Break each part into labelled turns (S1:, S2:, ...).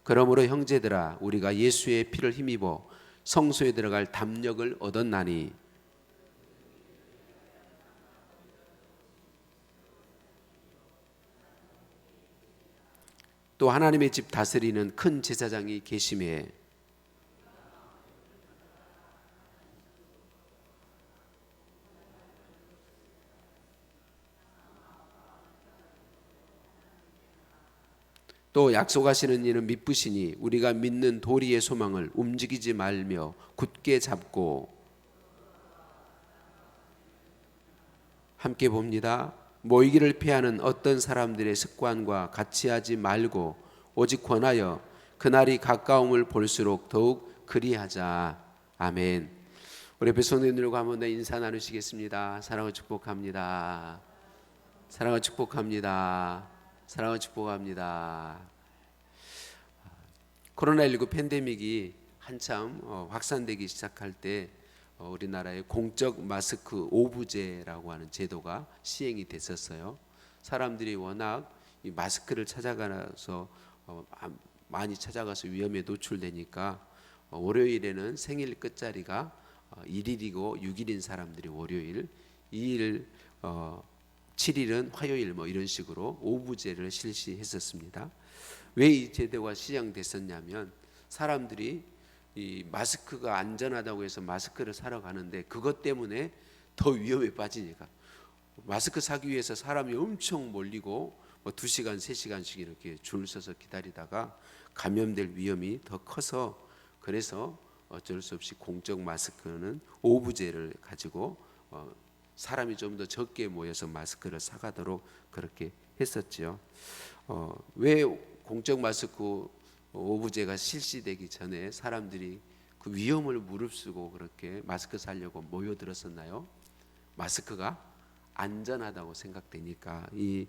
S1: 그러므로 형제들아 우리가 예수의 피를 힘입어 성소에 들어갈 담력을 얻었나니 또 하나님의 집 다스리는 큰 제사장이 계심에 또 약속하시는 이는 미쁘시니 우리가 믿는 도리의 소망을 움직이지 말며 굳게 잡고 함께 봅니다. 모이기를 피하는 어떤 사람들의 습관과 같이 하지 말고 오직 권하여 그날이 가까움을 볼수록 더욱 그리하자. 아멘. 우리 옆에 손을 들고 한번 더 인사 나누시겠습니다. 사랑을 축복합니다. 사랑을 축복합니다. 사랑을 축복합니다. 코로나19 팬데믹이 한참 확산되기 시작할 때 우리나라의 공적 마스크 오부제라고 하는 제도가 시행이 됐었어요. 사람들이 워낙 이 마스크를 찾아가서 많이 찾아가서 위험에 노출되니까 월요일에는 생일 끝자리가 1일이고 6일인 사람들이 월요일, 2일 7일은 화요일 뭐 이런 식으로 오부제를 실시했었습니다. 왜 이 제도가 시행됐었냐면 사람들이 이 마스크가 안전하다고 해서 마스크를 사러 가는데 그것 때문에 더 위험에 빠지니까 마스크 사기 위해서 사람이 엄청 몰리고 뭐 2시간, 3시간씩 이렇게 줄 서서 기다리다가 감염될 위험이 더 커서 그래서 어쩔 수 없이 공적 마스크는 오부제를 가지고 사람이 좀 더 적게 모여서 마스크를 사가도록 그렇게 했었지요. 왜 공적 마스크 오부제가 실시되기 전에 사람들이 그 위험을 무릅쓰고 그렇게 마스크 사려고 모여들었었나요? 마스크가 안전하다고 생각되니까 이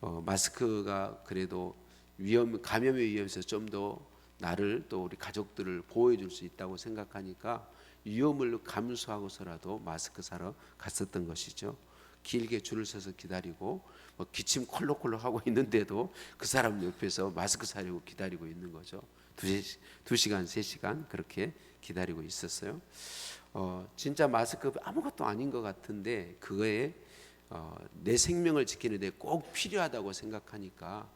S1: 마스크가 그래도 감염의 위험에서 좀 더 나를 또 우리 가족들을 보호해줄 수 있다고 생각하니까 위험을 감수하고서라도 마스크 사러 갔었던 것이죠. 길게 줄을 서서 기다리고 기침 콜록콜록 하고 있는데도 그 사람 옆에서 마스크 사려고 기다리고 있는 거죠. 2시간, 3시간 그렇게 기다리고 있었어요. 진짜 마스크 아무것도 아닌 것 같은데 그거에 내 생명을 지키는데 꼭 필요하다고 생각하니까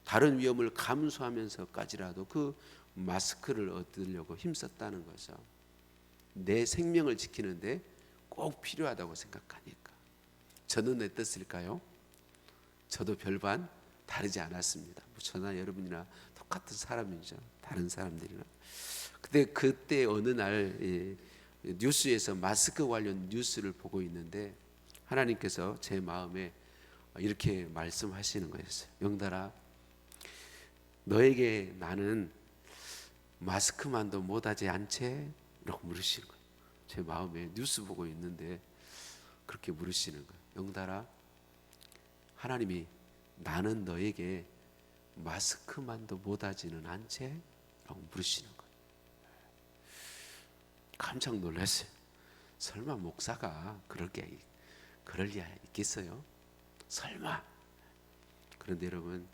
S1: 다른 위험을 감수하면서까지라도 그 마스크를 얻으려고 힘썼다는 거죠. 내 생명을 지키는데 꼭 필요하다고 생각하니까. 저는 어땠을까요? 저도 별반 다르지 않았습니다. 저나 여러분이나 똑같은 사람이죠. 다른 사람들이나. 근데 그때 어느 날 뉴스에서 마스크 관련 뉴스를 보고 있는데 하나님께서 제 마음에 이렇게 말씀하시는 거였어요. 영달아, 너에게 나는 마스크만도 못하지 않지? 라고 물으시는 거예요. 제 마음에 뉴스 보고 있는데 그렇게 물으시는 거예요. 영달아, 하나님이 나는 너에게 마스크만도 못하지는 않지? 라고 물으시는 거예요. 깜짝 놀랐어요. 설마 목사가 그럴 리야 있겠어요? 설마. 그런데 여러분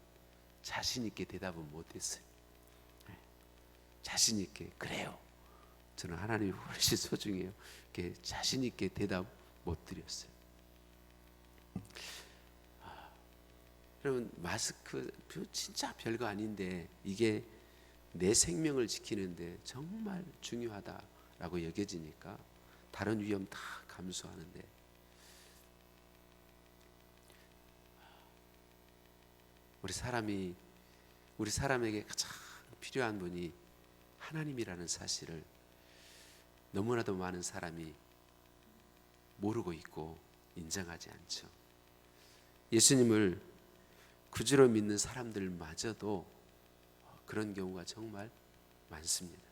S1: 자신 있게 대답은 못했어요. 자신 있게 그래요. 저는 하나님이 훨씬 소중해요. 이렇게 자신 있게 대답 못 드렸어요. 여러분 마스크 진짜 별거 아닌데 이게 내 생명을 지키는데 정말 중요하다라고 여겨지니까 다른 위험 다 감수하는데 우리 사람에게 가장 필요한 분이 하나님이라는 사실을 너무나도 많은 사람이 모르고 있고 인정하지 않죠. 예수님을 구주로 믿는 사람들마저도 그런 경우가 정말 많습니다.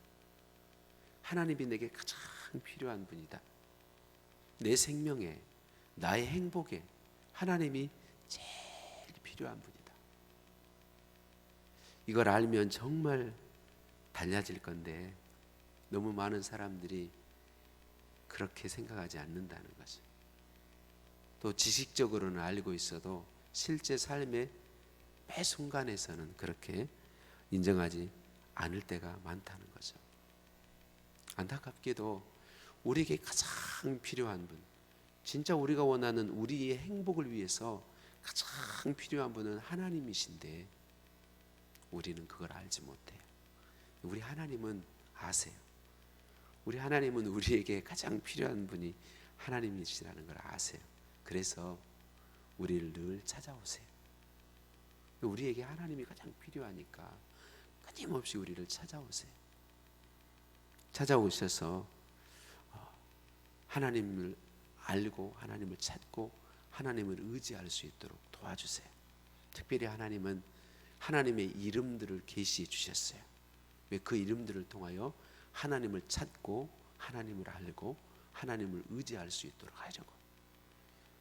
S1: 하나님이 내게 가장 필요한 분이다. 내 생명에, 나의 행복에 하나님이 제일 필요한 분이다. 이걸 알면 정말 달라질 건데 너무 많은 사람들이 그렇게 생각하지 않는다는 거죠. 또 지식적으로는 알고 있어도 실제 삶의 매 순간에서는 그렇게 인정하지 않을 때가 많다는 거죠. 안타깝게도 우리에게 가장 필요한 분, 진짜 우리가 원하는 우리의 행복을 위해서 가장 필요한 분은 하나님이신데 우리는 그걸 알지 못해요. 우리 하나님은 아세요. 우리 하나님은 우리에게 가장 필요한 분이 하나님이시라는 걸 아세요. 그래서 우리를 늘 찾아오세요. 우리에게 하나님이 가장 필요하니까 끊임없이 우리를 찾아오세요. 찾아오셔서 하나님을 알고 하나님을 찾고 하나님을 의지할 수 있도록 도와주세요. 특별히 하나님은 하나님의 이름들을 계시해 주셨어요. 왜? 그 이름들을 통하여 하나님을 찾고 하나님을 알고 하나님을 의지할 수 있도록 하려고.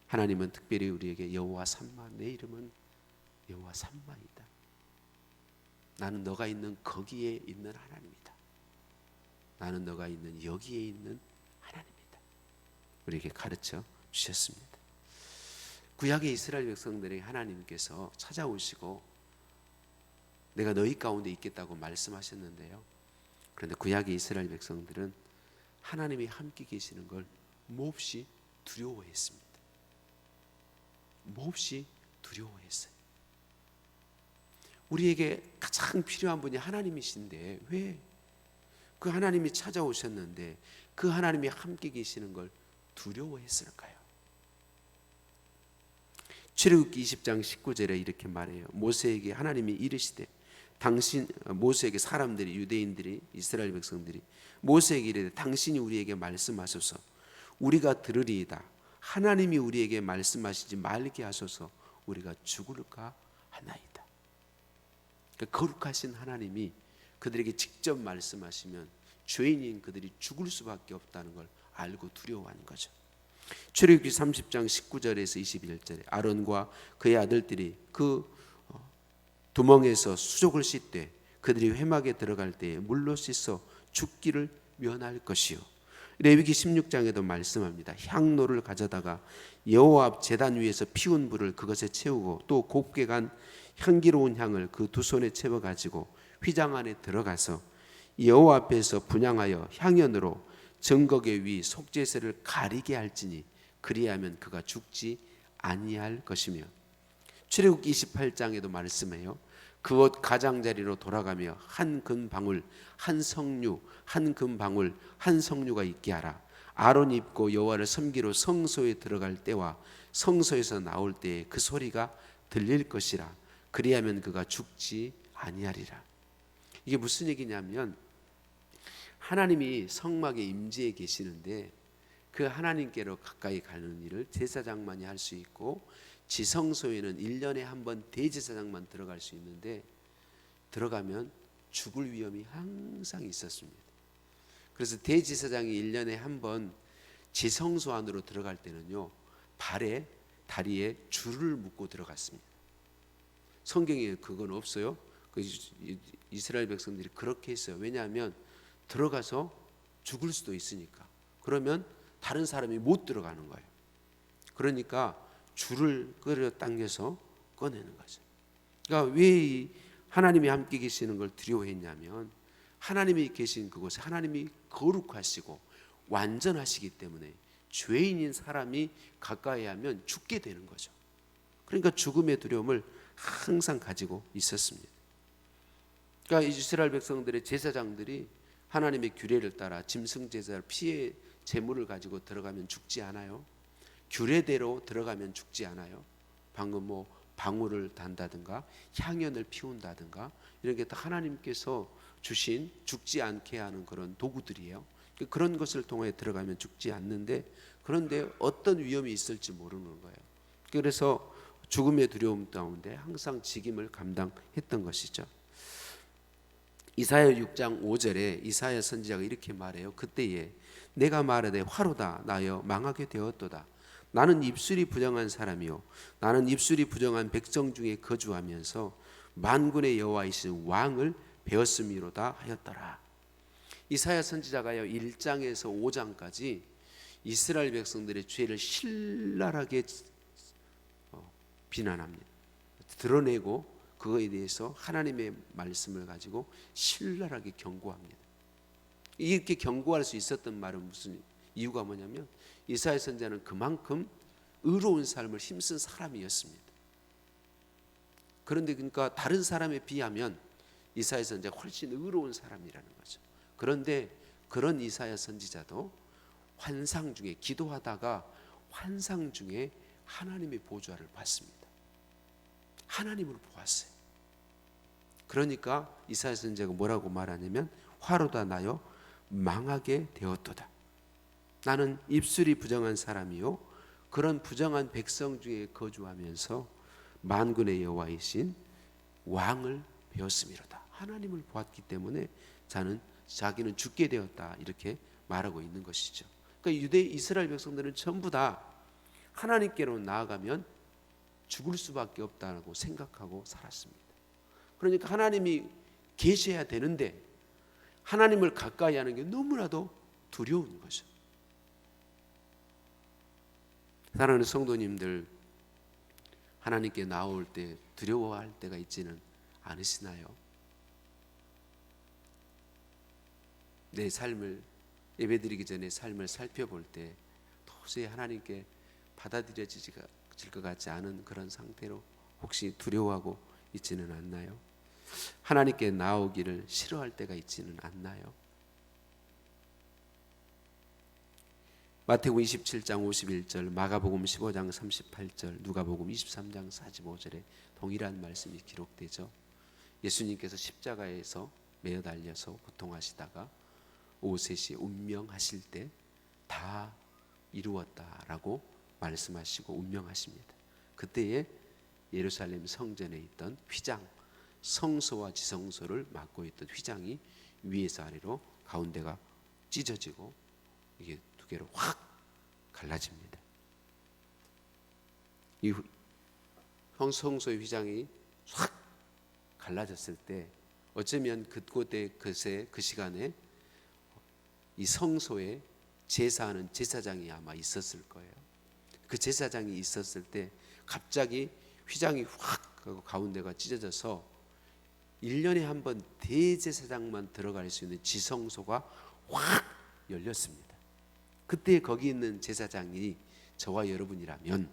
S1: 하나님은 특별히 우리에게 여호와 삼마, 내 이름은 여호와 삼마이다. 나는 너가 있는 거기에 있는 하나님이다. 나는 너가 있는 여기에 있는 하나님이다. 우리에게 가르쳐 주셨습니다. 구약의 이스라엘 백성들에게 하나님께서 찾아오시고 내가 너희 가운데 있겠다고 말씀하셨는데요. 그런데 구약의 이스라엘 백성들은 하나님이 함께 계시는 걸 몹시 두려워했습니다. 몹시 두려워했어요. 우리에게 가장 필요한 분이 하나님이신데 왜 그 하나님이 찾아오셨는데 그 하나님이 함께 계시는 걸 두려워했을까요? 출애굽기 20장 19절에 이렇게 말해요. 모세에게 하나님이 이르시되 모세에게 사람들이, 유대인들이, 이스라엘 백성들이 모세에게 이르되 당신이 우리에게 말씀하소서 우리가 들으리이다. 하나님이 우리에게 말씀하시지 말게 하소서 우리가 죽을까 하나이다. 그러니까 거룩하신 하나님이 그들에게 직접 말씀하시면 죄인인 그들이 죽을 수밖에 없다는 걸 알고 두려워하는 거죠. 출애굽기 30장 19절에서 21절에 아론과 그의 아들들이 그 두멍에서 수족을 씻되 그들이 회막에 들어갈 때에 물로 씻어 죽기를 면할 것이요. 레위기 16장에도 말씀합니다. 향로를 가져다가 여호와 앞 제단 위에서 피운 불을 그것에 채우고 또 곱게 간 향기로운 향을 그 두 손에 채워 가지고 휘장 안에 들어가서 여호와 앞에서 분향하여 향연으로 증거계 위 속죄세를 가리게 할지니 그리하면 그가 죽지 아니할 것이며. 출애굽기 28장에도 말씀해요. 그 옷 가장자리로 돌아가며 한 금방울 한 성류 한 금방울 한 성류가 있게 하라. 아론이 입고 여호와를 섬기러 성소에 들어갈 때와 성소에서 나올 때에 그 소리가 들릴 것이라. 그리하면 그가 죽지 아니하리라. 이게 무슨 얘기냐면 하나님이 성막에 임재해 계시는데 그 하나님께로 가까이 가는 일을 제사장만이 할 수 있고 지성소에는 1년에 한 번 대제사장만 들어갈 수 있는데 들어가면 죽을 위험이 항상 있었습니다. 그래서 대제사장이 1년에 한 번 지성소 안으로 들어갈 때는요 발에 다리에 줄을 묶고 들어갔습니다. 성경에 그건 없어요. 이스라엘 백성들이 그렇게 했어요. 왜냐하면 들어가서 죽을 수도 있으니까. 그러면 다른 사람이 못 들어가는 거예요. 그러니까 줄을 끌어당겨서 꺼내는 거죠. 그러니까 왜 하나님이 함께 계시는 걸 두려워했냐면 하나님이 계신 그곳에 하나님이 거룩하시고 완전하시기 때문에 죄인인 사람이 가까이 하면 죽게 되는 거죠. 그러니까 죽음의 두려움을 항상 가지고 있었습니다. 그러니까 이스라엘 백성들의 제사장들이 하나님의 규례를 따라 짐승 제사 피의 제물을 가지고 들어가면 죽지 않아요. 규례대로 들어가면 죽지 않아요. 방금 방울을 단다든가 향연을 피운다든가 이런 게 다 하나님께서 주신 죽지 않게 하는 그런 도구들이에요. 그런 것을 통해 들어가면 죽지 않는데 그런데 어떤 위험이 있을지 모르는 거예요. 그래서 죽음의 두려움 가운데 항상 직임을 감당했던 것이죠. 이사야 6장 5절에 이사야 선지자가 이렇게 말해요. 그때에 내가 말하되 화로다 나여 망하게 되었도다. 나는 입술이 부정한 사람이요 나는 입술이 부정한 백성 중에 거주하면서 만군의 여호와이신 왕을 배웠음이로다 하였더라. 이사야 선지자가요 1장에서 5장까지 이스라엘 백성들의 죄를 신랄하게 비난합니다. 드러내고 그거에 대해서 하나님의 말씀을 가지고 신랄하게 경고합니다. 이렇게 경고할 수 있었던 말은 무슨 이유가 뭐냐면 이사야 선지자는 그만큼 의로운 삶을 힘쓴 사람이었습니다. 그런데 그러니까 다른 사람에 비하면 이사야 선지자가 훨씬 의로운 사람이라는 거죠. 그런데 그런 이사야 선지자도 환상 중에 기도하다가 환상 중에 하나님의 보좌를 봤습니다. 하나님을 보았어요. 그러니까 이사야 선지자가 뭐라고 말하냐면 화로다 나여 망하게 되었도다. 나는 입술이 부정한 사람이요 그런 부정한 백성 중에 거주하면서 만군의 여호와이신 왕을 배웠음이로다. 하나님을 보았기 때문에 자기는 죽게 되었다 이렇게 말하고 있는 것이죠. 그러니까 유대 이스라엘 백성들은 전부 다 하나님께로 나아가면 죽을 수밖에 없다고 생각하고 살았습니다. 그러니까 하나님이 계셔야 되는데 하나님을 가까이 하는 게 너무나도 두려운 거죠. 사랑하는 성도님들, 하나님께 나올 때 두려워할 때가 있지는 않으시나요? 내 삶을 예배드리기 전에 삶을 살펴볼 때 도저히 하나님께 받아들여질 것 같지 않은 그런 상태로 혹시 두려워하고 있지는 않나요? 하나님께 나오기를 싫어할 때가 있지는 않나요? 마태복음 27장 51절, 마가복음 15장 38절, 누가복음 23장 45절에 동일한 말씀이 기록되죠. 예수님께서 십자가에서 매어 달려서 고통하시다가 오후 3시에 운명하실 때 다 이루었다라고 말씀하시고 운명하십니다. 그때에 예루살렘 성전에 있던 휘장, 성소와 지성소를 맡고 있던 휘장이 위에서 아래로 가운데가 찢어지고 이게 두 개로 확 갈라집니다. 이 성소의 휘장이 확 갈라졌을 때 어쩌면 그곳에 그 시간에 이 성소에 제사하는 제사장이 아마 있었을 거예요. 그 제사장이 있었을 때 갑자기 휘장이 확 하고 가운데가 찢어져서 1년에 한 번 대제사장만 들어갈 수 있는 지성소가 확 열렸습니다. 그때 거기 있는 제사장이 저와 여러분이라면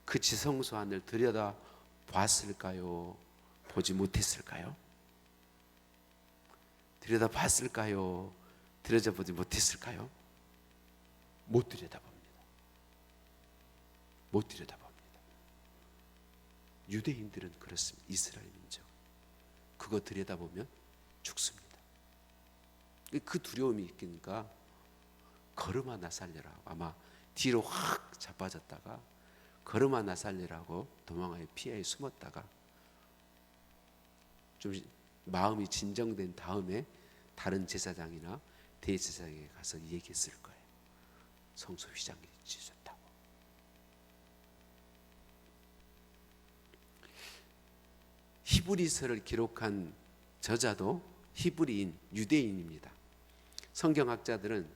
S1: 그 지성소 안을 들여다 봤을까요? 보지 못했을까요? 들여다 봤을까요? 들여다보지 못했을까요? 못 들여다봅니다. 못 들여다봅니다. 유대인들은 그렇습니다. 이스라엘 민족 그거 들여다보면 죽습니다. 그 두려움이 있으니까 걸음 하나 살려라. 아마 뒤로 확 자빠졌다가 걸음 하나 살려라고 도망하여 피하에 숨었다가 좀 마음이 진정된 다음에 다른 제사장이나 대제사장에게 가서 얘기했을 거예요. 성소 휘장이 찢어졌다고. 히브리서를 기록한 저자도 히브리인, 유대인입니다. 성경학자들은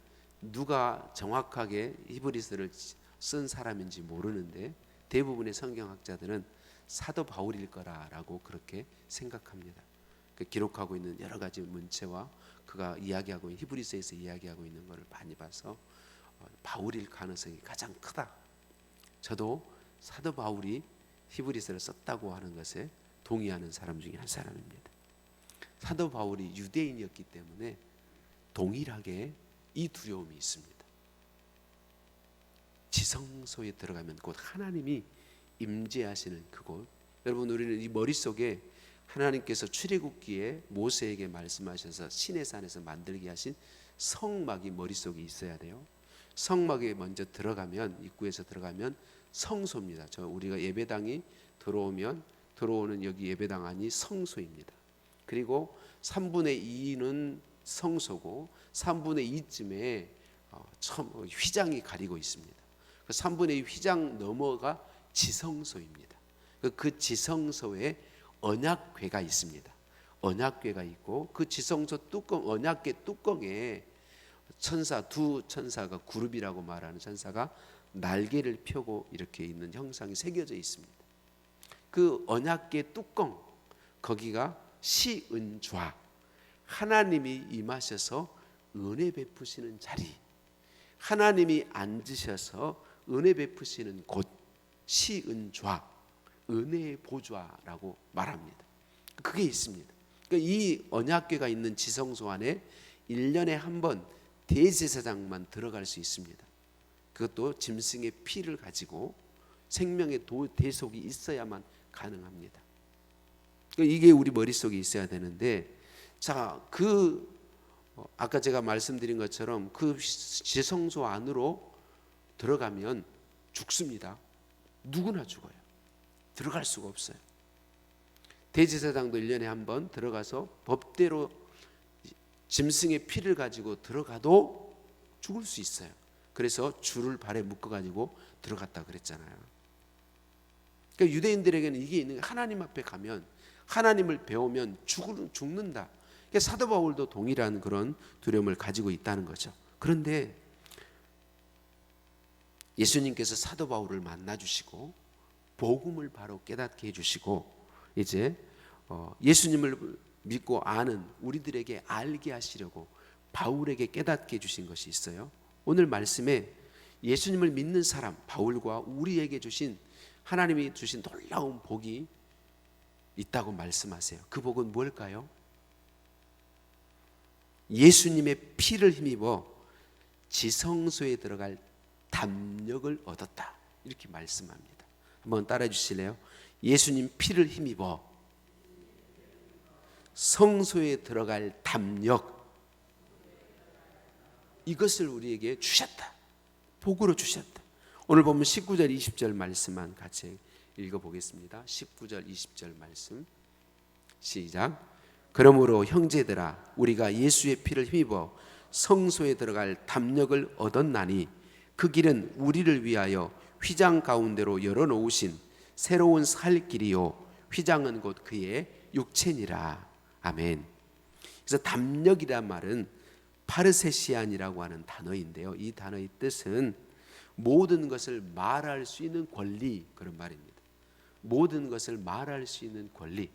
S1: 누가 정확하게 히브리서를 쓴 사람인지 모르는데 대부분의 성경학자들은 사도 바울일 거라고 그렇게 생각합니다. 그 기록하고 있는 여러 가지 문체와 그가 이야기하고 있는 히브리서에서 이야기하고 있는 것을 많이 봐서 바울일 가능성이 가장 크다. 저도 사도 바울이 히브리서를 썼다고 하는 것에 동의하는 사람 중에 한 사람입니다. 사도 바울이 유대인이었기 때문에 동일하게 이 두려움이 있습니다. 지성소에 들어가면 곧 하나님이 임재하시는 그곳. 여러분, 우리는 이 머릿속에 하나님께서 출애굽기에 모세에게 말씀하셔서 시내산에서 만들게 하신 성막이 머릿속에 있어야 돼요. 성막에 먼저 들어가면, 입구에서 들어가면 성소입니다. 우리가 예배당이 들어오는 여기 예배당 안이 성소입니다. 그리고 3분의 2는 성소고 3분의 2쯤에 휘장이 가리고 있습니다. 그 3분의 2 휘장 너머가 지성소입니다. 그 지성소에 언약궤가 있습니다. 언약궤가 있고 그 지성소 뚜껑, 언약궤 뚜껑에 두 천사가 구룹이라고 말하는 천사가 날개를 펴고 이렇게 있는 형상이 새겨져 있습니다. 그 언약궤 뚜껑, 거기가 시은좌, 하나님이 임하셔서 은혜 베푸시는 자리, 하나님이 앉으셔서 은혜 베푸시는 곳, 시은좌, 은혜의 보좌라고 말합니다. 그게 있습니다. 그러니까 이 언약궤가 있는 지성소 안에 1년에 한 번 대제사장만 들어갈 수 있습니다. 그것도 짐승의 피를 가지고 생명의 대속이 있어야만 가능합니다. 그러니까 이게 우리 머릿속에 있어야 되는데, 자, 아까 제가 말씀드린 것처럼 그 지성소 안으로 들어가면 죽습니다. 누구나 죽어요. 들어갈 수가 없어요. 대제사장도 1년에 한 번 들어가서 법대로 짐승의 피를 가지고 들어가도 죽을 수 있어요. 그래서 줄을 발에 묶어가지고 들어갔다 그랬잖아요. 그러니까 유대인들에게는 이게 있는 거예요. 하나님 앞에 가면, 하나님을 배우면 죽는다. 그러니까 사도 바울도 동일한 그런 두려움을 가지고 있다는 거죠. 그런데 예수님께서 사도 바울을 만나주시고 복음을 바로 깨닫게 해주시고, 이제 예수님을 믿고 아는 우리들에게 알게 하시려고 바울에게 깨닫게 해주신 것이 있어요. 오늘 말씀에 예수님을 믿는 사람 바울과 우리에게 주신, 하나님이 주신 놀라운 복이 있다고 말씀하세요. 그 복은 뭘까요? 예수님의 피를 힘입어 지성소에 들어갈 담력을 얻었다, 이렇게 말씀합니다. 한번 따라해 주실래요? 예수님 피를 힘입어 성소에 들어갈 담력, 이것을 우리에게 주셨다. 복으로 주셨다. 오늘 보면 19절 20절 말씀만 같이 읽어보겠습니다. 19절 20절 말씀 시작. 그러므로 형제들아, 우리가 예수의 피를 힘입어 성소에 들어갈 담력을 얻었나니 그 길은 우리를 위하여 휘장 가운데로 열어놓으신 새로운 살 길이요, 휘장은 곧 그의 육체니라. 아멘. 그래서 담력이란 말은 파르세시안이라고 하는 단어인데요, 이 단어의 뜻은 모든 것을 말할 수 있는 권리, 그런 말입니다. 모든 것을 말할 수 있는 권리.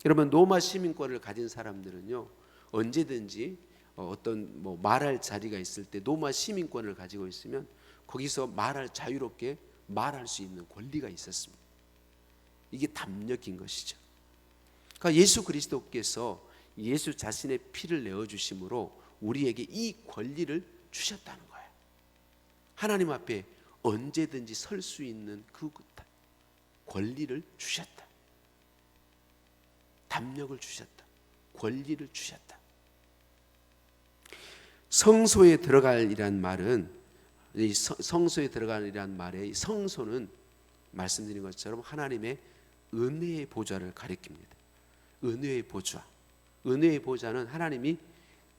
S1: 여러분, 로마 시민권을 가진 사람들은요, 언제든지 어떤 말할 자리가 있을 때 로마 시민권을 가지고 있으면 거기서 자유롭게 말할 수 있는 권리가 있었습니다. 이게 담력인 것이죠. 그러니까 예수 그리스도께서 예수 자신의 피를 내어주심으로 우리에게 이 권리를 주셨다는 거예요. 하나님 앞에 언제든지 설 수 있는 그 권리를 주셨다. 담력을 주셨다. 권리를 주셨다. 성소에 들어갈이란 말은, 이 성소에 들어갈이란 말의 성소는 말씀드린 것처럼 하나님의 은혜의 보좌를 가리킵니다. 은혜의 보좌. 은혜의 보좌는 하나님이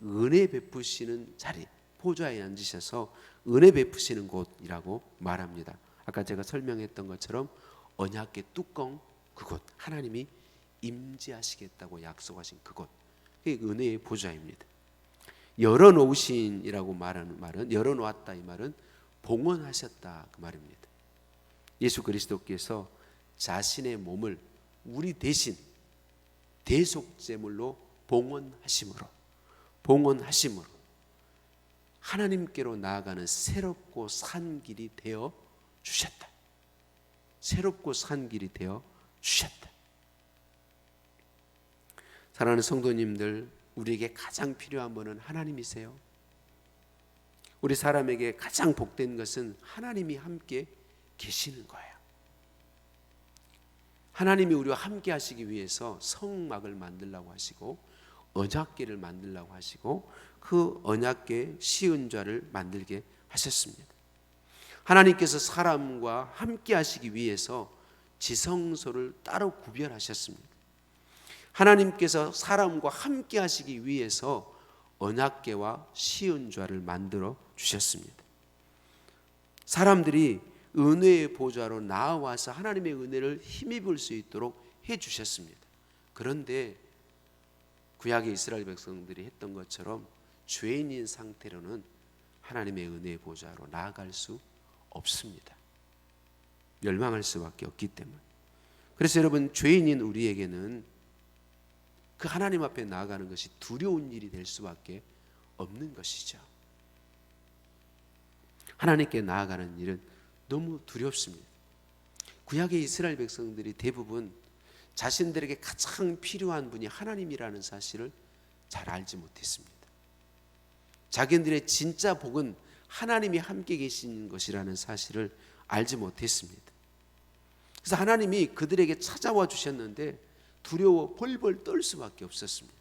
S1: 은혜 베푸시는 자리, 보좌에 앉으셔서 은혜 베푸시는 곳이라고 말합니다. 아까 제가 설명했던 것처럼 언약궤 뚜껑, 그곳, 하나님이 임재하시겠다고 약속하신 그곳, 그게 은혜의 보좌입니다. 열어놓으신이라고 말하는 말은, 열어놓았다 이 말은 봉헌하셨다 그 말입니다. 예수 그리스도께서 자신의 몸을 우리 대신 대속제물로 봉헌하심으로 하나님께로 나아가는 새롭고 산 길이 되어 주셨다. 새롭고 산 길이 되어 주셨다. 사랑하는 성도님들, 우리에게 가장 필요한 분은 하나님이세요. 우리 사람에게 가장 복된 것은 하나님이 함께 계시는 거예요. 하나님이 우리와 함께 하시기 위해서 성막을 만들라고 하시고 언약궤를 만들라고 하시고 그 언약궤 시은좌를 만들게 하셨습니다. 하나님께서 사람과 함께 하시기 위해서 지성소를 따로 구별하셨습니다. 하나님께서 사람과 함께 하시기 위해서 언약궤와 시은좌를 만들어 주셨습니다. 사람들이 은혜의 보좌로 나아와서 하나님의 은혜를 힘입을 수 있도록 해 주셨습니다. 그런데 구약의 이스라엘 백성들이 했던 것처럼 죄인인 상태로는 하나님의 은혜의 보좌로 나아갈 수 없습니다. 멸망할 수밖에 없기 때문에. 그래서 여러분, 죄인인 우리에게는 그 하나님 앞에 나아가는 것이 두려운 일이 될 수밖에 없는 것이죠. 하나님께 나아가는 일은 너무 두렵습니다. 구약의 이스라엘 백성들이 대부분 자신들에게 가장 필요한 분이 하나님이라는 사실을 잘 알지 못했습니다. 자기들의 진짜 복은 하나님이 함께 계신 것이라는 사실을 알지 못했습니다. 그래서 하나님이 그들에게 찾아와 주셨는데 두려워 벌벌 떨 수밖에 없었습니다.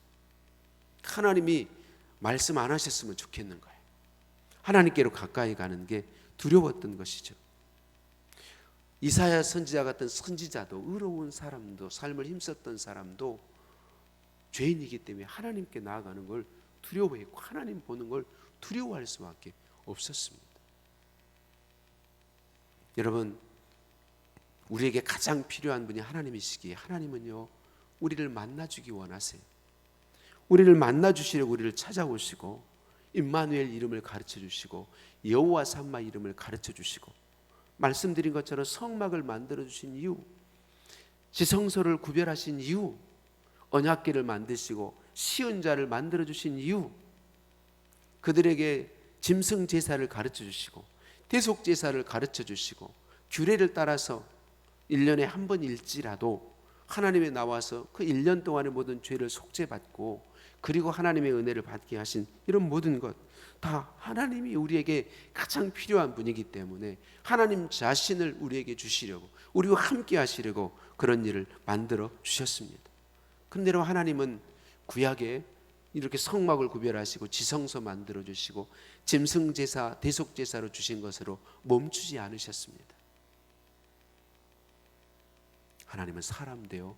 S1: 하나님이 말씀 안 하셨으면 좋겠는 거예요. 하나님께로 가까이 가는 게 두려웠던 것이죠. 이사야 선지자 같은 선지자도, 의로운 사람도, 삶을 힘썼던 사람도 죄인이기 때문에 하나님께 나아가는 걸 두려워했고, 하나님 보는 걸 두려워할 수밖에 없었습니다. 여러분, 우리에게 가장 필요한 분이 하나님이시기에 하나님은요, 우리를 만나주기 원하세요. 우리를 만나주시려고 우리를 찾아오시고, 임마누엘 이름을 가르쳐 주시고, 여호와 삼마 이름을 가르쳐 주시고, 말씀드린 것처럼 성막을 만들어 주신 이유, 지성소를 구별하신 이유, 언약궤를 만드시고 시은자를 만들어 주신 이유, 그들에게 짐승 제사를 가르쳐 주시고 대속 제사를 가르쳐 주시고, 규례를 따라서 1년에 한 번일지라도 하나님에 나와서 그 1년 동안의 모든 죄를 속죄받고, 그리고 하나님의 은혜를 받게 하신 이런 모든 것, 다 하나님이 우리에게 가장 필요한 분이기 때문에 하나님 자신을 우리에게 주시려고, 우리와 함께 하시려고 그런 일을 만들어 주셨습니다. 그런데 하나님은 구약에 이렇게 성막을 구별하시고 지성소 만들어 주시고 짐승 제사, 대속 제사로 주신 것으로 멈추지 않으셨습니다. 하나님은 사람 되어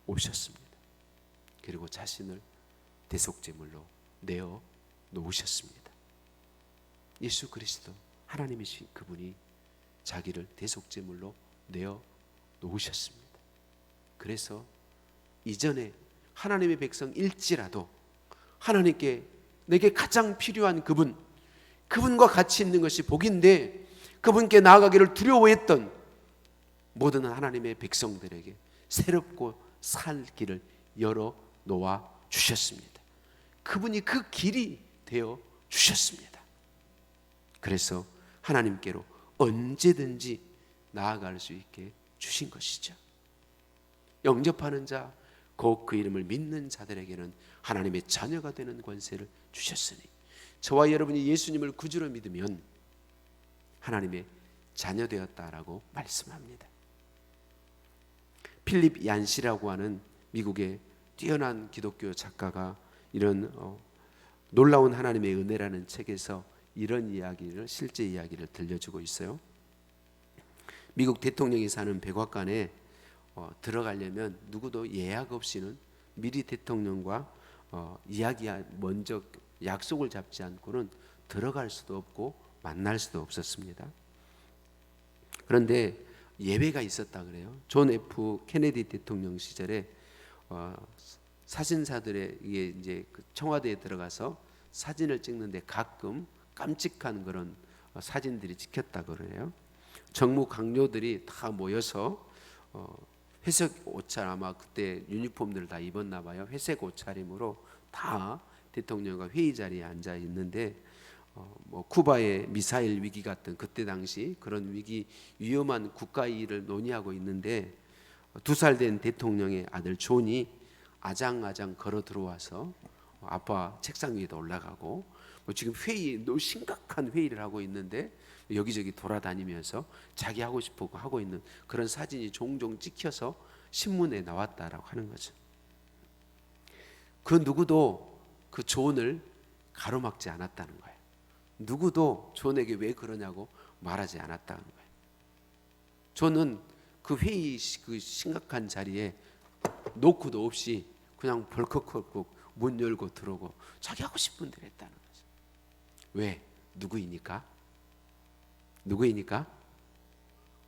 S1: 오셨습니다. 그리고 자신을 대속제물로 내어 놓으셨습니다. 예수 그리스도, 하나님이신 그분이 자기를 대속제물로 내어 놓으셨습니다. 그래서 이전에 하나님의 백성일지라도 하나님께 내게 가장 필요한 그분과 같이 있는 것이 복인데, 그분께 나아가기를 두려워했던 모든 하나님의 백성들에게 새롭고 살 길을 열어 놓아 주셨습니다. 그분이 그 길이 되어 주셨습니다. 그래서 하나님께로 언제든지 나아갈 수 있게 주신 것이죠. 영접하는 자, 곧 그 이름을 믿는 자들에게는 하나님의 자녀가 되는 권세를 주셨으니, 저와 여러분이 예수님을 구주로 믿으면 하나님의 자녀 되었다라고 말씀합니다. 필립 얀시라고 하는 미국의 뛰어난 기독교 작가가 이런 놀라운 하나님의 은혜라는 책에서 이런 이야기를, 실제 이야기를 들려주고 있어요. 미국 대통령이 사는 백악관에 들어가려면 누구도 예약 없이는, 미리 대통령과 먼저 약속을 잡지 않고는 들어갈 수도 없고 만날 수도 없었습니다. 그런데 예외가 있었다 그래요. 존 F 케네디 대통령 시절에 사진사들의 이제 청와대에 들어가서 사진을 찍는데 가끔 깜찍한 그런 사진들이 찍혔다 그래요. 정무 강요들이 다 모여서 회색 옷차림, 아마 그때 유니폼들을 다 입었나 봐요. 회색 옷차림으로 다 대통령과 회의 자리에 앉아 있는데, 쿠바의 미사일 위기 같은 그때 당시 그런 위기, 위험한 국가 일을 논의하고 있는데 2살 된 대통령의 아들 존이 아장아장 걸어 들어와서 아빠 책상 위에도 올라가고, 지금 심각한 회의를 하고 있는데 여기저기 돌아다니면서 자기 하고 싶은 거 하고 있는 그런 사진이 종종 찍혀서 신문에 나왔다라고 하는 거죠. 그 누구도 그 존을 가로막지 않았다는 거예요. 누구도 존에게 왜 그러냐고 말하지 않았다는 거예요. 존은 그 회의, 그 심각한 자리에 노크도 없이 그냥 벌컥벌컥 문 열고 들어오고 자기 하고 싶은 대로 했다는 거죠. 왜? 누구이니까?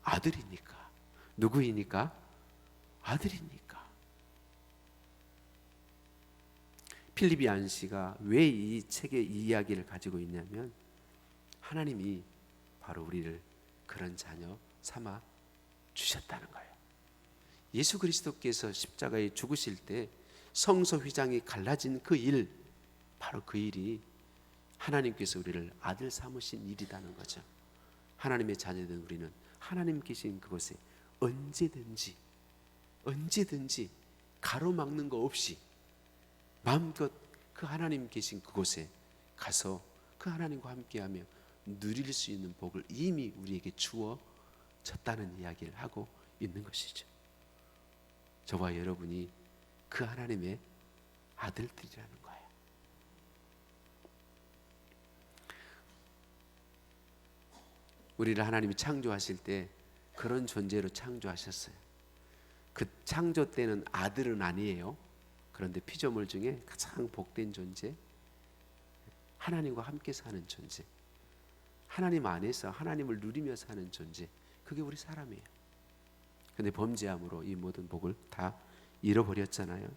S1: 아들이니까. 누구이니까? 아들이니까. 필립 얀시가 왜 이 책에 이 이야기를 가지고 있냐면, 하나님이 바로 우리를 그런 자녀 삼아 주셨다는 거예요. 예수 그리스도께서 십자가에 죽으실 때 성소 휘장이 갈라진 그 일, 바로 그 일이 하나님께서 우리를 아들 삼으신 일이라는 거죠. 하나님의 자녀된 우리는 하나님 계신 그곳에 언제든지 가로막는 거 없이 마음껏 그 하나님 계신 그곳에 가서 그 하나님과 함께하며 누릴 수 있는 복을 이미 우리에게 주어졌다는 이야기를 하고 있는 것이죠. 저와 여러분이 그 하나님의 아들들이라는 거예요. 우리를 하나님이 창조하실 때 그런 존재로 창조하셨어요. 그 창조 때는 아들은 아니에요. 그런데 피조물 중에 가장 복된 존재, 하나님과 함께 사는 존재, 하나님 안에서 하나님을 누리며 사는 존재, 그게 우리 사람이에요. 근데 범죄함으로 이 모든 복을 다 잃어버렸잖아요.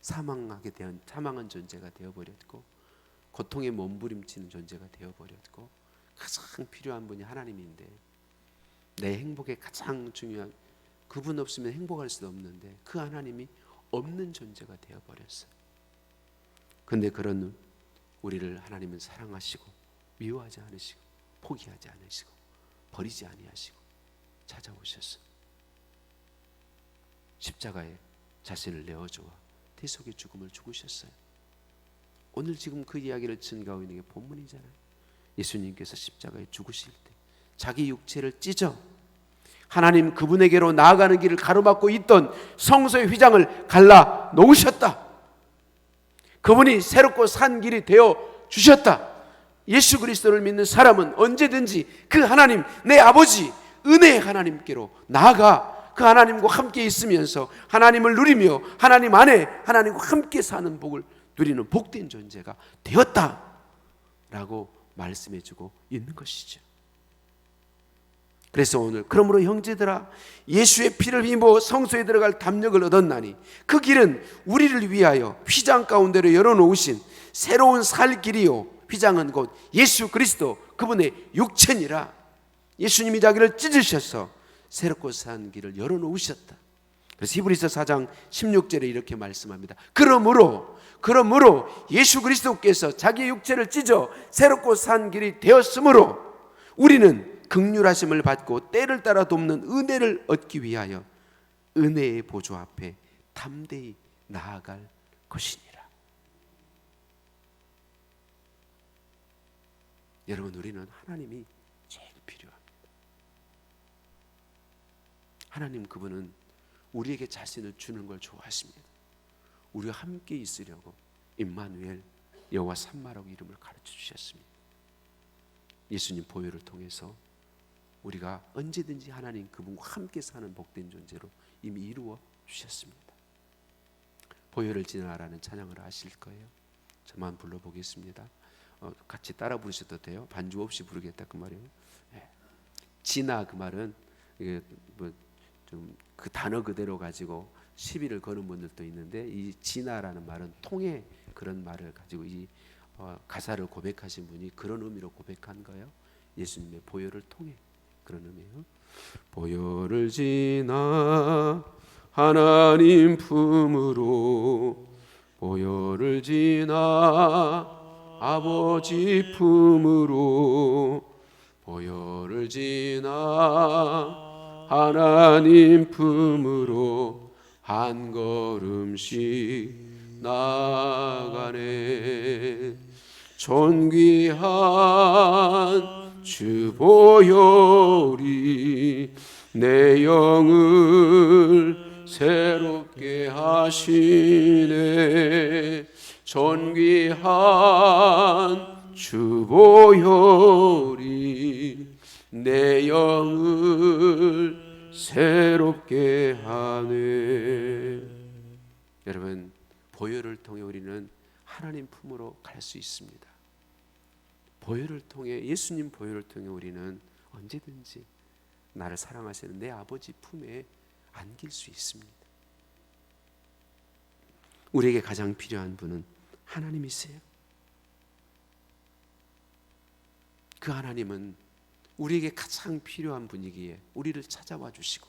S1: 사망한 존재가 되어버렸고, 고통에 몸부림치는 존재가 되어버렸고, 가장 필요한 분이 하나님인데, 내 행복에 가장 중요한, 그분 없으면 행복할 수도 없는데 그 하나님이 없는 존재가 되어버렸어요. 근데 그런 우리를 하나님은 사랑하시고 미워하지 않으시고 포기하지 않으시고 버리지 아니하시고 찾아오셨어요. 십자가에 자신을 내어주어 대속의 죽음을 죽으셨어요. 오늘 지금 그 이야기를 증거하고 있는 게 본문이잖아요. 예수님께서 십자가에 죽으실 때 자기 육체를 찢어 하나님 그분에게로 나아가는 길을 가로막고 있던 성소의 휘장을 갈라 놓으셨다. 그분이 새롭고 산 길이 되어 주셨다. 예수 그리스도를 믿는 사람은 언제든지 그 하나님, 내 아버지 은혜의 하나님께로 나아가 그 하나님과 함께 있으면서 하나님을 누리며 하나님 안에 하나님과 함께 사는 복을 누리는 복된 존재가 되었다라고 말씀해주고 있는 것이죠. 그래서 오늘 그러므로 형제들아, 예수의 피를 힘입어 성소에 들어갈 담력을 얻었나니 그 길은 우리를 위하여 휘장 가운데로 열어놓으신 새로운 살 길이요, 휘장은 곧 예수 그리스도 그분의 육체니라. 예수님이 자기를 찢으셔서 새롭고 산 길을 열어놓으셨다. 그래서 히브리서 4장 16절에 이렇게 말씀합니다. 그러므로 예수 그리스도께서 자기의 육체를 찢어 새롭고 산 길이 되었으므로 우리는 긍휼하심을 받고 때를 따라 돕는 은혜를 얻기 위하여 은혜의 보좌 앞에 담대히 나아갈 것이니라. 여러분, 우리는 하나님이 제일 필요합니다. 하나님 그분은 우리에게 자신을 주는 걸 좋아하십니다. 우리와 함께 있으려고 임마누엘 여호와 삼마라고 이름을 가르쳐 주셨습니다. 예수님 보혈을 통해서 우리가 언제든지 하나님 그분과 함께 사는 복된 존재로 이미 이루어 주셨습니다. 보혈을 지나라는 찬양을 하실 거예요. 저만 불러보겠습니다. 같이 따라 부르셔도 돼요. 반주 없이 부르겠다 그 말이에요. 지나 그 말은 좀 그 단어 그대로 가지고 시비를 거는 분들도 있는데, 이 지나라는 말은 통해, 그런 말을 가지고 이 가사를 고백하신 분이 그런 의미로 고백한 거예요. 예수님의 보혈을 통해, 그런 의미예요. 보혈을 지나 하나님 품으로, 보혈을 지나 아버지 품으로, 보혈을 지나 하나님 품으로 한 걸음씩 나가네. 존귀한 주 보혈이 내 영을 새롭게 하시네. 존귀한 주 보혈이 내 영을 새롭게 하네. 여러분, 보혈을 통해 우리는 하나님 품으로 갈 수 있습니다. 보혈을 통해, 예수님 보혈을 통해 우리는 언제든지 나를 사랑하시는 내 아버지 품에 안길 수 있습니다. 우리에게 가장 필요한 분은 하나님이세요. 그 하나님은 우리에게 가장 필요한 분이기에 우리를 찾아와 주시고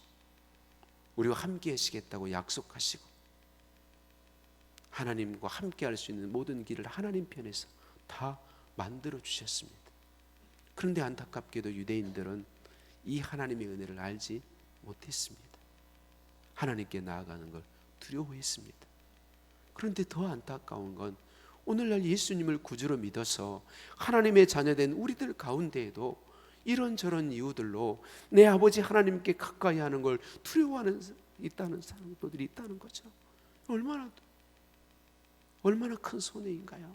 S1: 우리와 함께 하시겠다고 약속하시고 하나님과 함께 할 수 있는 모든 길을 하나님 편에서 다 만들어 주셨습니다. 그런데 안타깝게도 유대인들은 이 하나님의 은혜를 알지 못했습니다. 하나님께 나아가는 걸 두려워했습니다. 그런데 더 안타까운 건 오늘날 예수님을 구주로 믿어서 하나님의 자녀된 우리들 가운데에도 이런저런 이유들로 내 아버지 하나님께 가까이 하는 걸 두려워하는 있다는 사람들이 있다는 거죠. 얼마나 큰 손해인가요?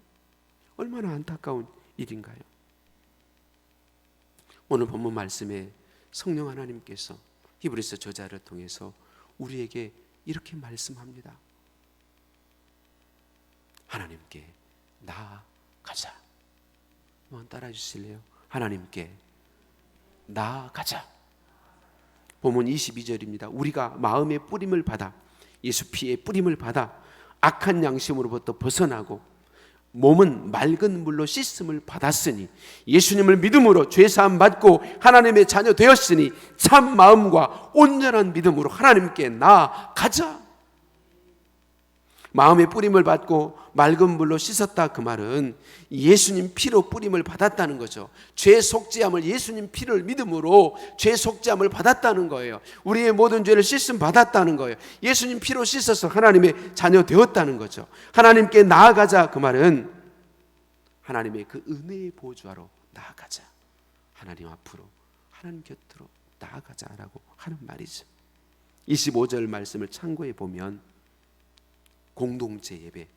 S1: 얼마나 안타까운 일인가요? 오늘 본문 말씀에 성령 하나님께서 히브리서 저자를 통해서 우리에게 이렇게 말씀합니다. 하나님께 나아가자. 한번 따라해 주실래요? 하나님께 나아가자. 본문 22절입니다. 우리가 마음의 뿌림을 받아 예수 피의 뿌림을 받아 악한 양심으로부터 벗어나고 몸은 맑은 물로 씻음을 받았으니 예수님을 믿음으로 죄사함 받고 하나님의 자녀 되었으니 참 마음과 온전한 믿음으로 하나님께 나아가자. 마음의 뿌림을 받고 맑은 물로 씻었다, 그 말은 예수님 피로 뿌림을 받았다는 거죠. 죄 속죄함을 예수님 피를 믿음으로 죄 속죄함을 받았다는 거예요. 우리의 모든 죄를 씻음 받았다는 거예요. 예수님 피로 씻어서 하나님의 자녀 되었다는 거죠. 하나님께 나아가자, 그 말은 하나님의 그 은혜의 보좌로 나아가자. 하나님 앞으로, 하나님 곁으로 나아가자라고 하는 말이죠. 25절 말씀을 참고해 보면 공동체 예배,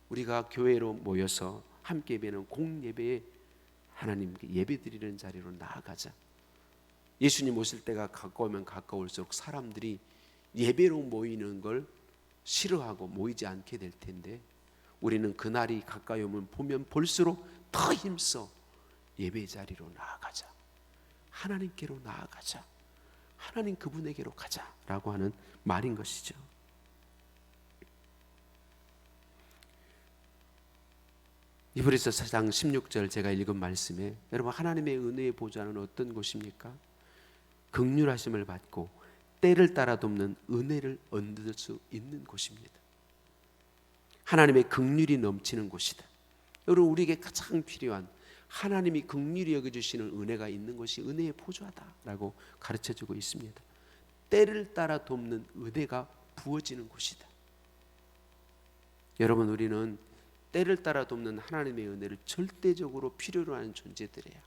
S1: 우리가 교회로 모여서 함께 예배는 공예배에 하나님께 예배드리는 자리로 나아가자. 예수님 오실 때가 가까우면 가까울수록 사람들이 예배로 모이는 걸 싫어하고 모이지 않게 될 텐데 우리는 그날이 가까이 오면 보면 볼수록 더 힘써 예배 자리로 나아가자. 하나님께로 나아가자. 하나님 그분에게로 가자라고 하는 말인 것이죠. 히브리서 4장 16절 제가 읽은 말씀에 여러분, 하나님의 은혜의 보좌는 어떤 곳입니까? 긍휼하심을 받고 때를 따라 돕는 은혜를 얻을 수 있는 곳입니다. 하나님의 긍휼이 넘치는 곳이다. 여러분, 우리에게 가장 필요한 하나님이 긍휼히 여겨주시는 은혜가 있는 것이 은혜의 보좌다라고 가르쳐주고 있습니다. 때를 따라 돕는 은혜가 부어지는 곳이다. 여러분, 우리는 때를 따라 돕는 하나님의 은혜를 절대적으로 필요로 하는 존재들이에요.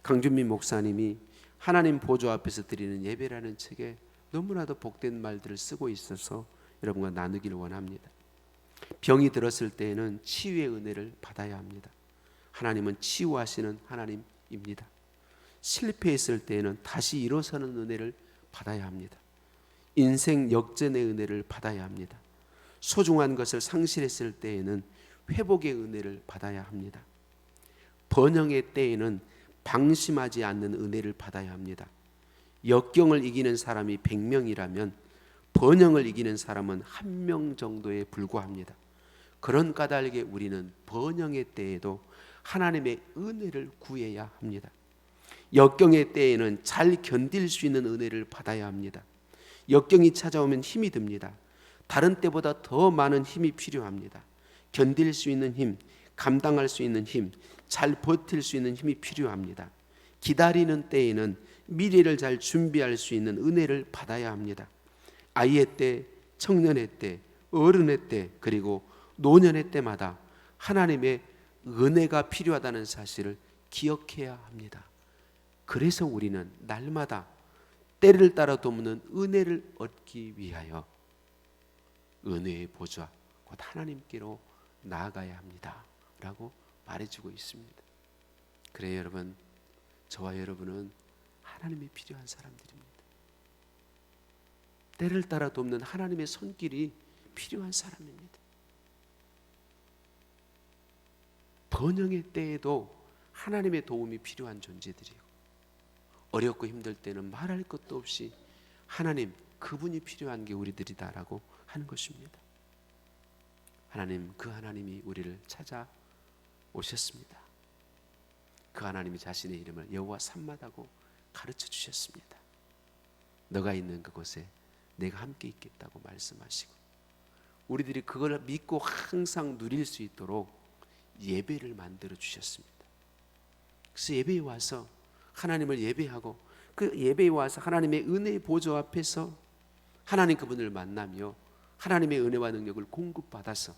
S1: 강준민 목사님이 하나님 보좌 앞에서 드리는 예배라는 책에 너무나도 복된 말들을 쓰고 있어서 여러분과 나누기를 원합니다. 병이 들었을 때에는 치유의 은혜를 받아야 합니다. 하나님은 치유하시는 하나님입니다. 실패했을 때에는 다시 일어서는 은혜를 받아야 합니다. 인생 역전의 은혜를 받아야 합니다. 소중한 것을 상실했을 때에는 회복의 은혜를 받아야 합니다. 번영의 때에는 방심하지 않는 은혜를 받아야 합니다. 역경을 이기는 사람이 100명이라면 번영을 이기는 사람은 1명 정도에 불과합니다. 그런 까닭에 우리는 번영의 때에도 하나님의 은혜를 구해야 합니다. 역경의 때에는 잘 견딜 수 있는 은혜를 받아야 합니다. 역경이 찾아오면 힘이 듭니다. 다른 때보다 더 많은 힘이 필요합니다. 견딜 수 있는 힘, 감당할 수 있는 힘, 잘 버틸 수 있는 힘이 필요합니다. 기다리는 때에는 미래를 잘 준비할 수 있는 은혜를 받아야 합니다. 아이의 때, 청년의 때, 어른의 때, 그리고 노년의 때마다 하나님의 은혜가 필요하다는 사실을 기억해야 합니다. 그래서 우리는 날마다 때를 따라 돕는 은혜를 얻기 위하여 은혜의 보좌, 곧 하나님께로 나아가야 합니다 라고 말해주고 있습니다. 그래요, 여러분, 저와 여러분은 하나님이 필요한 사람들입니다. 때를 따라 돕는 하나님의 손길이 필요한 사람입니다. 번영의 때에도 하나님의 도움이 필요한 존재들이고, 어렵고 힘들 때는 말할 것도 없이 하나님, 그분이 필요한 게 우리들이다라고 하는 것입니다. 하나님, 그 하나님이 우리를 찾아오셨습니다. 그 하나님이 자신의 이름을 여호와 삼마다고 가르쳐 주셨습니다. 너가 있는 그곳에 내가 함께 있겠다고 말씀하시고, 우리들이 그걸 믿고 항상 누릴 수 있도록 예배를 만들어 주셨습니다. 그래서 예배에 와서 하나님을 예배하고, 그 예배에 와서 하나님의 은혜의 보좌 앞에서 하나님 그분을 만나며 하나님의 은혜와 능력을 공급받아서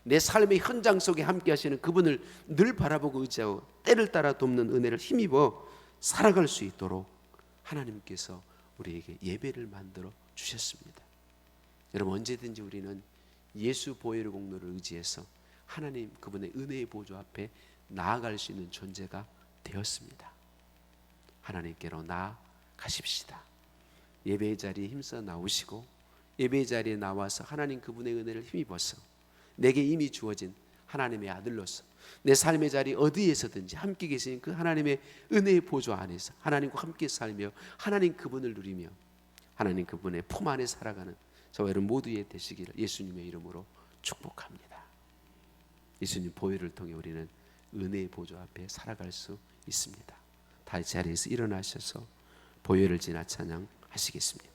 S1: 내 삶의 현장 속에 함께 하시는 그분을 늘 바라보고 의지하고 때를 따라 돕는 은혜를 힘입어 살아갈 수 있도록 하나님께서 우리에게 예배를 만들어 주셨습니다. 여러분, 언제든지 우리는 예수 보혈의 공로를 의지해서 하나님 그분의 은혜의 보좌 앞에 나아갈 수 있는 존재가 되었습니다. 하나님께로 나아가십시다. 예배의 자리에 힘써 나오시고, 예배의 자리에 나와서 하나님 그분의 은혜를 힘입어서 내게 이미 주어진 하나님의 아들로서 내 삶의 자리 어디에서든지 함께 계신 그 하나님의 은혜의 보좌 안에서 하나님과 함께 살며 하나님 그분을 누리며 하나님 그분의 품 안에 살아가는 저와 여러분 모두의 되시기를 예수님의 이름으로 축복합니다. 예수님 보혈을 통해 우리는 은혜의 보좌 앞에 살아갈 수 있습니다. 다 자리에서 일어나셔서 보혈을 지나 찬양하시겠습니다.